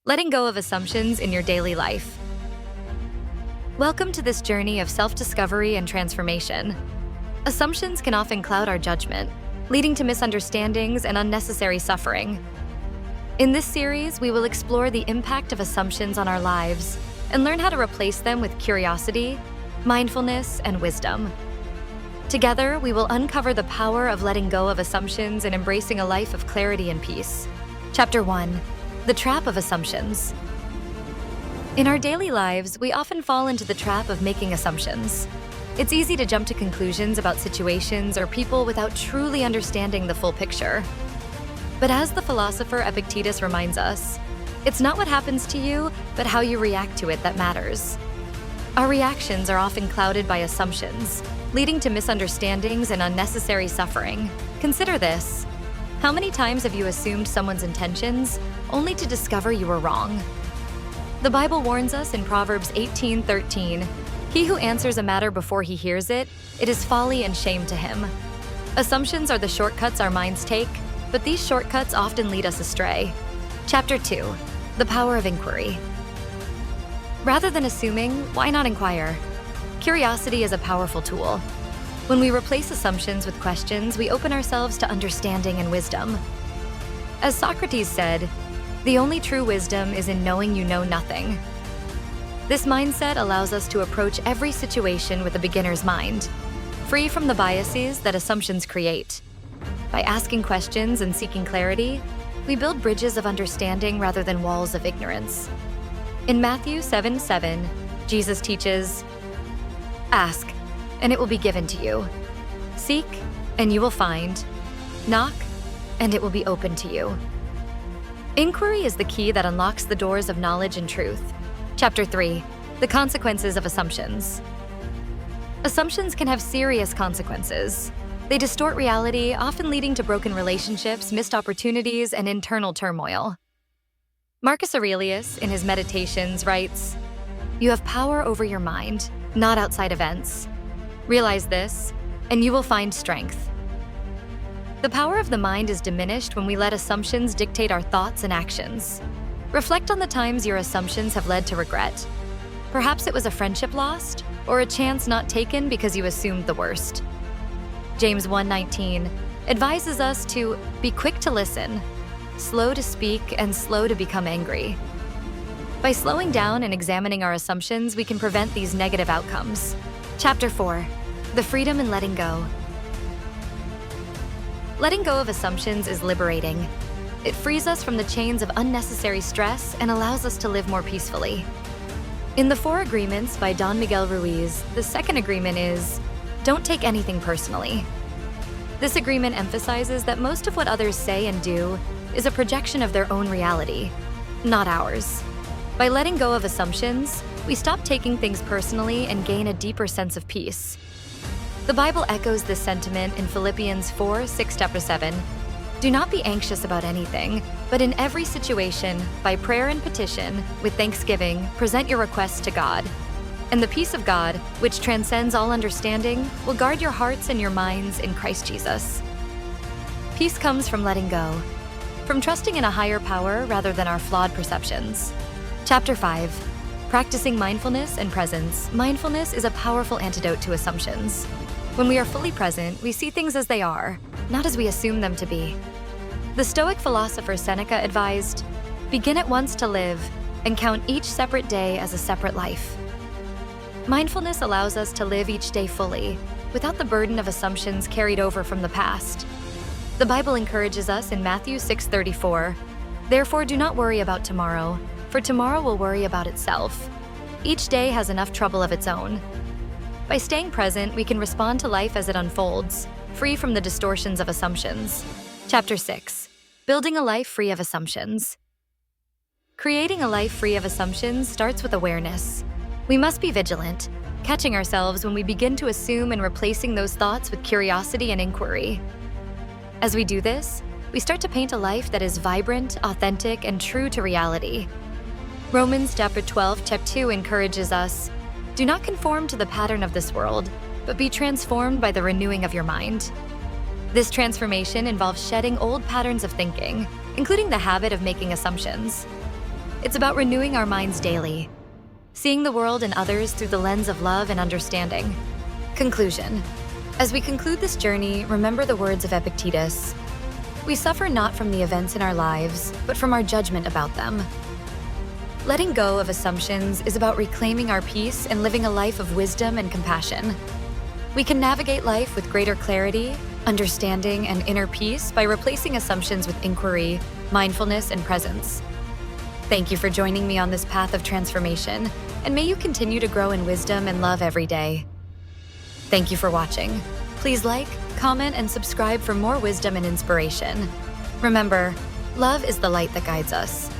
letting go of assumptions in your daily life. Welcome to this journey of self-discovery and transformation. Assumptions can often cloud our judgment, leading to misunderstandings and unnecessary suffering. In this series, we will explore the impact of assumptions on our lives and learn how to replace them with curiosity, mindfulness, and wisdom. Together, we will uncover the power of letting go of assumptions and embracing a life of clarity and peace. Chapter 1: The Trap of Assumptions. In our daily lives, we often fall into the trap of making assumptions. It's easy to jump to conclusions about situations or people without truly understanding the full picture. But as the philosopher Epictetus reminds us, it's not what happens to you, but how you react to it that matters. Our reactions are often clouded by assumptions, leading to misunderstandings and unnecessary suffering. Consider this. How many times have you assumed someone's intentions, only to discover you were wrong? The Bible warns us in Proverbs 18:13, "He who answers a matter before he hears it, it is folly and shame to him." Assumptions are the shortcuts our minds take, but these shortcuts often lead us astray. Chapter 2: The Power of Inquiry. Rather than assuming, why not inquire? Curiosity is a powerful tool. When we replace assumptions with questions, we open ourselves to understanding and wisdom. As Socrates said, "The only true wisdom is in knowing you know nothing." This mindset allows us to approach every situation with a beginner's mind, free from the biases that assumptions create. By asking questions and seeking clarity, we build bridges of understanding rather than walls of ignorance. In Matthew 7:7, Jesus teaches, "Ask, and it will be given to you. Seek, and you will find. Knock, and it will be open to you." Inquiry is the key that unlocks the doors of knowledge and truth. Chapter 3: The Consequences of Assumptions. Assumptions can have serious consequences. They distort reality, often leading to broken relationships, missed opportunities, and internal turmoil. Marcus Aurelius, in his Meditations, writes, "You have power over your mind, not outside events. Realize this, and you will find strength." The power of the mind is diminished when we let assumptions dictate our thoughts and actions. Reflect on the times your assumptions have led to regret. Perhaps it was a friendship lost, or a chance not taken because you assumed the worst. James 1:19 advises us to be quick to listen, slow to speak, and slow to become angry. By slowing down and examining our assumptions, we can prevent these negative outcomes. Chapter 4: The Freedom in Letting Go. Letting go of assumptions is liberating. It frees us from the chains of unnecessary stress and allows us to live more peacefully. In the 4 Agreements by Don Miguel Ruiz, the second agreement is, "Don't take anything personally." This agreement emphasizes that most of what others say and do is a projection of their own reality, not ours. By letting go of assumptions, we stop taking things personally and gain a deeper sense of peace. The Bible echoes this sentiment in Philippians 4:6-7. "Do not be anxious about anything, but in every situation, by prayer and petition, with thanksgiving, present your requests to God. And the peace of God, which transcends all understanding, will guard your hearts and your minds in Christ Jesus." Peace comes from letting go, from trusting in a higher power rather than our flawed perceptions. Chapter 5: Practicing Mindfulness and Presence. Mindfulness is a powerful antidote to assumptions. When we are fully present, we see things as they are, not as we assume them to be. The Stoic philosopher Seneca advised, "Begin at once to live, and count each separate day as a separate life." Mindfulness allows us to live each day fully, without the burden of assumptions carried over from the past. The Bible encourages us in Matthew 6:34, "Therefore do not worry about tomorrow, for tomorrow will worry about itself. Each day has enough trouble of its own." By staying present, we can respond to life as it unfolds, free from the distortions of assumptions. Chapter 6: Building a Life Free of Assumptions. Creating a life free of assumptions starts with awareness. We must be vigilant, catching ourselves when we begin to assume and replacing those thoughts with curiosity and inquiry. As we do this, we start to paint a life that is vibrant, authentic, and true to reality. Romans chapter 12:2 encourages us, "Do not conform to the pattern of this world, but be transformed by the renewing of your mind." This transformation involves shedding old patterns of thinking, including the habit of making assumptions. It's about renewing our minds daily, seeing the world and others through the lens of love and understanding. Conclusion. As we conclude this journey, remember the words of Epictetus. We suffer not from the events in our lives, but from our judgment about them. Letting go of assumptions is about reclaiming our peace and living a life of wisdom and compassion. We can navigate life with greater clarity, understanding, and inner peace by replacing assumptions with inquiry, mindfulness, and presence. Thank you for joining me on this path of transformation, and may you continue to grow in wisdom and love every day. Thank you for watching. Please like, comment, and subscribe for more wisdom and inspiration. Remember, love is the light that guides us.